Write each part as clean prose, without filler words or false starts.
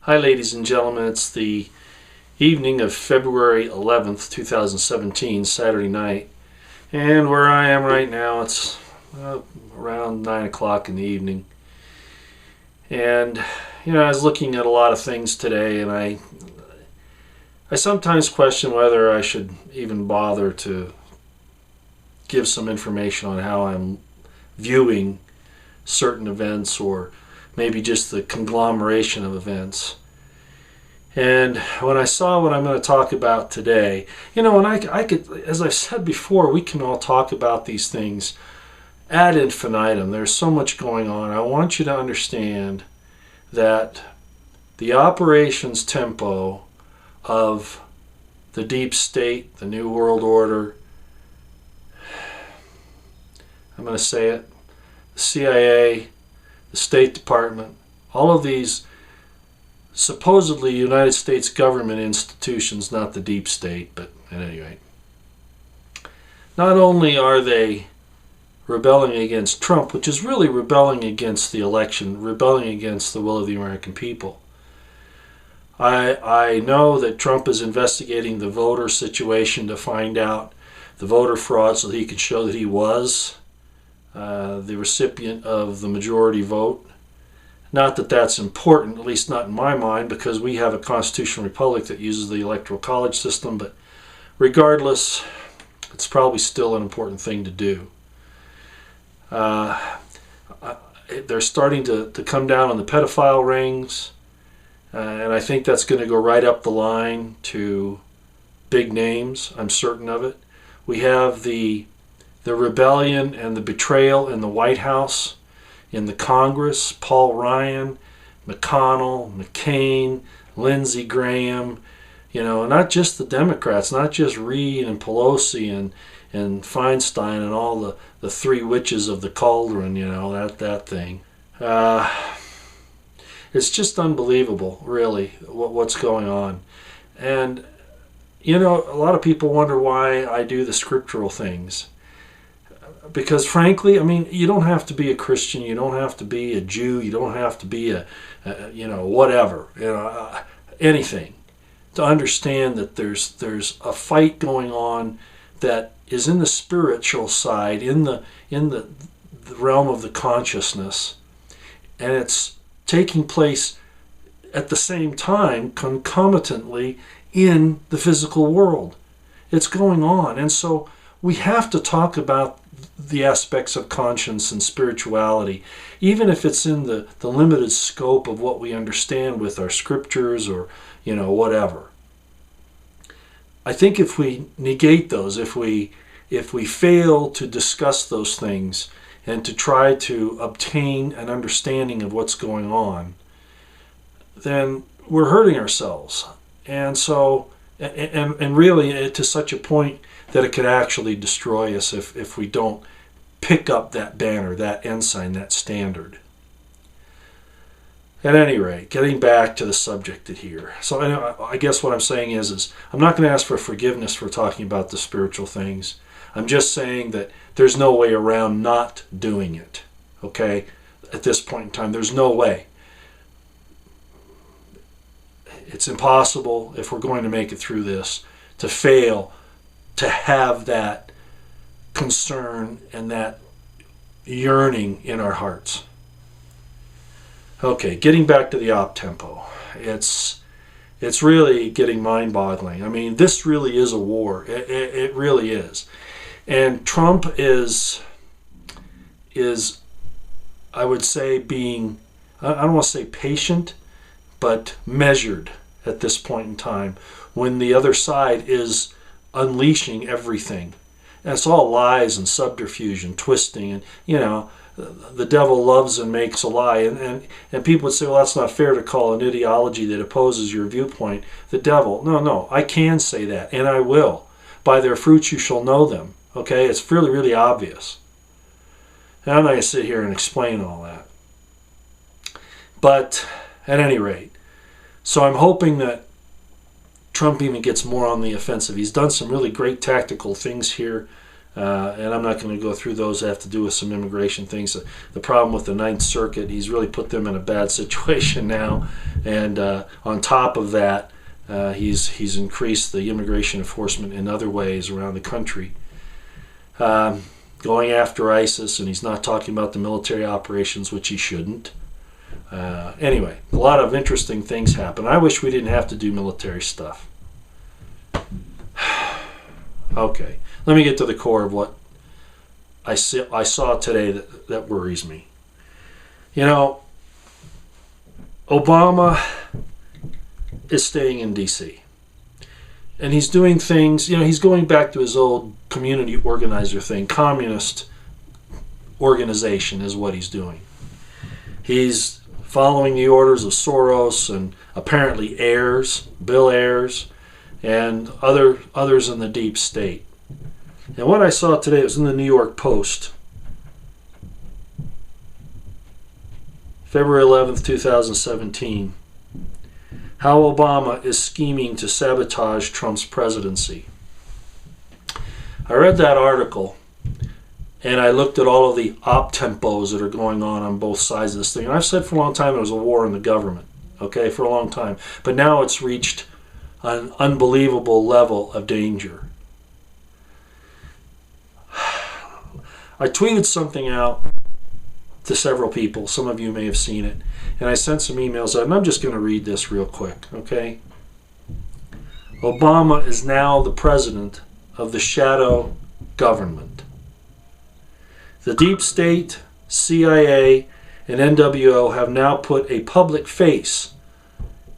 Hi ladies and gentlemen, it's the evening of February 11th, 2017, Saturday night, and where I am right now it's around 9 o'clock in the evening. And I was looking at a lot of things today, and I sometimes question whether I should even bother to give some information on how I'm viewing certain events, or maybe just the conglomeration of events. And when I saw what I'm going to talk about today, and I could, as I've said before, we can all talk about these things ad infinitum. There's so much going on. I want you to understand that the operations tempo of the deep state, the New World Order, I'm going to say it, the CIA, the State Department, all of these supposedly United States government institutions, not the deep state, but at any rate, not only are they rebelling against Trump, which is really rebelling against the election, rebelling against the will of the American people. I know that Trump is investigating the voter situation to find out the voter fraud so that he can show that he was the recipient of the majority vote. Not that that's important, at least not in my mind, because we have a constitutional republic that uses the electoral college system, but regardless, it's probably still an important thing to do. They're starting to come down on the pedophile rings, and I think that's going to go right up the line to big names. I'm certain of it. We have the rebellion and the betrayal in the White House, in the Congress, Paul Ryan, McConnell, McCain, Lindsey Graham, not just the Democrats, not just Reid and Pelosi and Feinstein and all the three witches of the cauldron, that thing. It's just unbelievable, really, what's going on. And, a lot of people wonder why I do the scriptural things. Because frankly, you don't have to be a Christian, you don't have to be a Jew, you don't have to be whatever, anything, to understand that there's a fight going on that is in the spiritual side, in the realm of the consciousness, and it's taking place at the same time, concomitantly, in the physical world. It's going on, and so we have to talk about the aspects of conscience and spirituality, even if it's in the limited scope of what we understand with our scriptures or whatever. I think if we negate those, if we fail to discuss those things and to try to obtain an understanding of what's going on, then we're hurting ourselves. And so, and really to such a point that it could actually destroy us if we don't pick up that banner, that ensign, that standard. At any rate, getting back to the subject at here. So I guess what I'm saying is I'm not going to ask for forgiveness for talking about the spiritual things. I'm just saying that there's no way around not doing it. Okay? At this point in time, there's no way. It's impossible, if we're going to make it through this, to fail to have that concern and that yearning in our hearts. Okay, getting back to the op tempo. It's really getting mind-boggling. This really is a war. It really is. And Trump is I would say being, I don't want to say patient, but measured at this point in time, when the other side is unleashing everything. And it's all lies and subterfuge and twisting, and the devil loves and makes a lie, and people would say, well, that's not fair to call an ideology that opposes your viewpoint the devil. No, I can say that, and I will. By their fruits you shall know them. Okay, it's really, really obvious. And I'm not going to sit here and explain all that. But at any rate, so I'm hoping that Trump even gets more on the offensive. He's done some really great tactical things here And I'm not going to go through those that have to do with some immigration things. The problem with the Ninth Circuit, he's really put them in a bad situation now. And on top of that, he's increased the immigration enforcement in other ways around the country, going after ISIS, and he's not talking about the military operations, which he shouldn't. Anyway, a lot of interesting things happen. I wish we didn't have to do military stuff. Okay, let me get to the core of what I saw today that worries me. You know, Obama is staying in D.C. And he's doing things, he's going back to his old community organizer thing. Communist organization is what he's doing. He's following the orders of Soros and apparently Bill Ayers, and others in the deep state. And what I saw today, it was in the New York Post, February 11th, 2017, how Obama is scheming to sabotage Trump's presidency. I read that article, and I looked at all of the op-tempos that are going on both sides of this thing. And I've said for a long time there was a war in the government, okay, for a long time. But now it's reached an unbelievable level of danger. I tweeted something out to several people. Some of you may have seen it. And I sent some emails out, and I'm just going to read this real quick, okay? Obama is now the president of the shadow government. The deep state, CIA, and NWO have now put a public face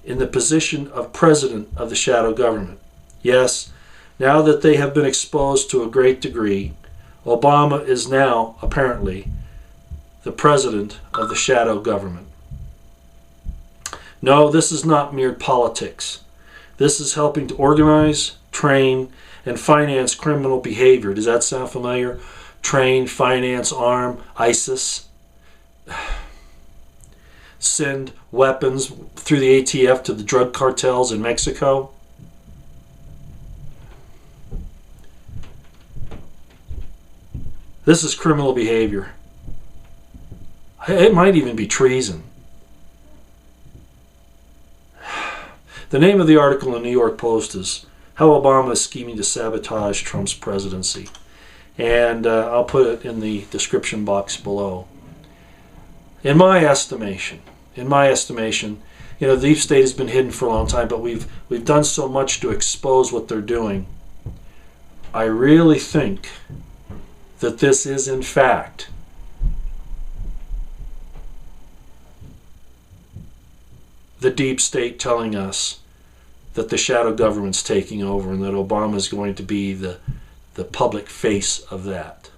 in the position of president of the shadow government. Yes, now that they have been exposed to a great degree, Obama is now, apparently, the president of the shadow government. No, this is not mere politics. This is helping to organize, train, and finance criminal behavior. Does that sound familiar? Train, finance, arm, ISIS. Send weapons through the ATF to the drug cartels in Mexico. This is criminal behavior. It might even be treason. The name of the article in the New York Post is How Obama is Scheming to Sabotage Trump's Presidency. And I'll put it in the description box below. In my estimation, the deep state has been hidden for a long time, but we've done so much to expose what they're doing. I really think that this is, in fact, the deep state telling us that the shadow government's taking over and that Obama is going to be the public face of that.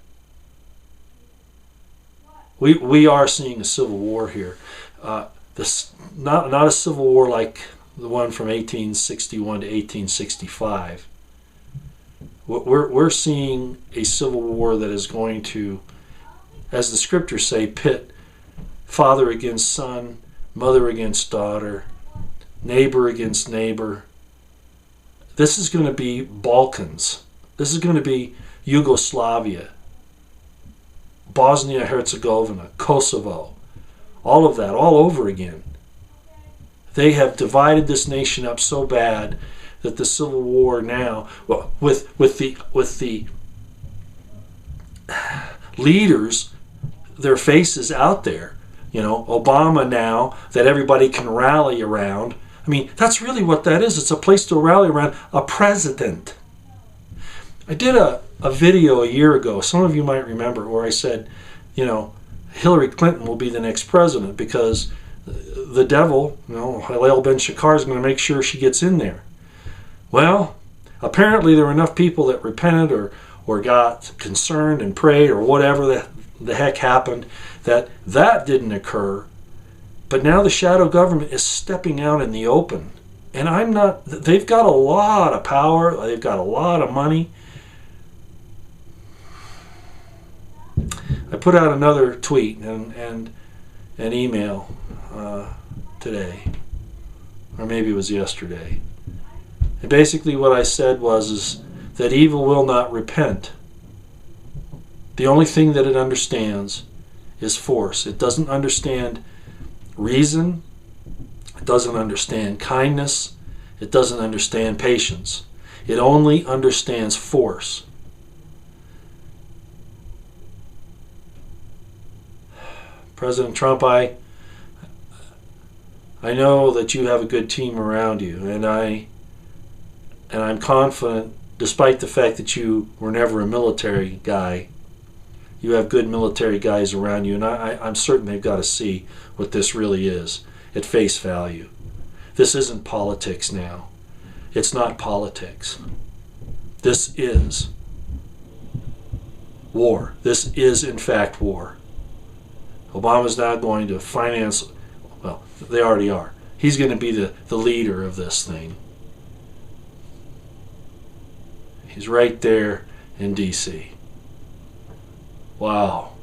We are seeing a civil war here. Not a civil war like the one from 1861 to 1865. We're seeing a civil war that is going to, as the scriptures say, pit father against son, mother against daughter, neighbor against neighbor. This is going to be Balkans. This is going to be Yugoslavia, Bosnia-Herzegovina, Kosovo, all of that, all over again. They have divided this nation up so bad that the Civil War now, well, with the leaders, their faces out there, Obama now that everybody can rally around. I mean, that's really what that is. It's a place to rally around a president. I did a video a year ago, some of you might remember, where I said, Hillary Clinton will be the next president because the devil, Halal Ben Shakar, is going to make sure she gets in there. Well, apparently there were enough people that repented or got concerned and prayed or whatever the heck happened that didn't occur. But now the shadow government is stepping out in the open. And they've got a lot of power, they've got a lot of money. I put out another tweet and an email today, or maybe it was yesterday. And basically what I said is that evil will not repent The only thing that it understands is force. It doesn't understand reason. It doesn't understand kindness. It doesn't understand patience. It only understands force. President Trump, I know that you have a good team around you, and I'm confident, despite the fact that you were never a military guy, you have good military guys around you, and I'm certain they've got to see what this really is at face value. This isn't politics now. It's not politics. This is war. This is, in fact, war. Obama's now going to finance, well, they already are. He's going to be the leader of this thing. He's right there in D.C. Wow.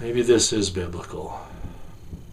Maybe this is biblical.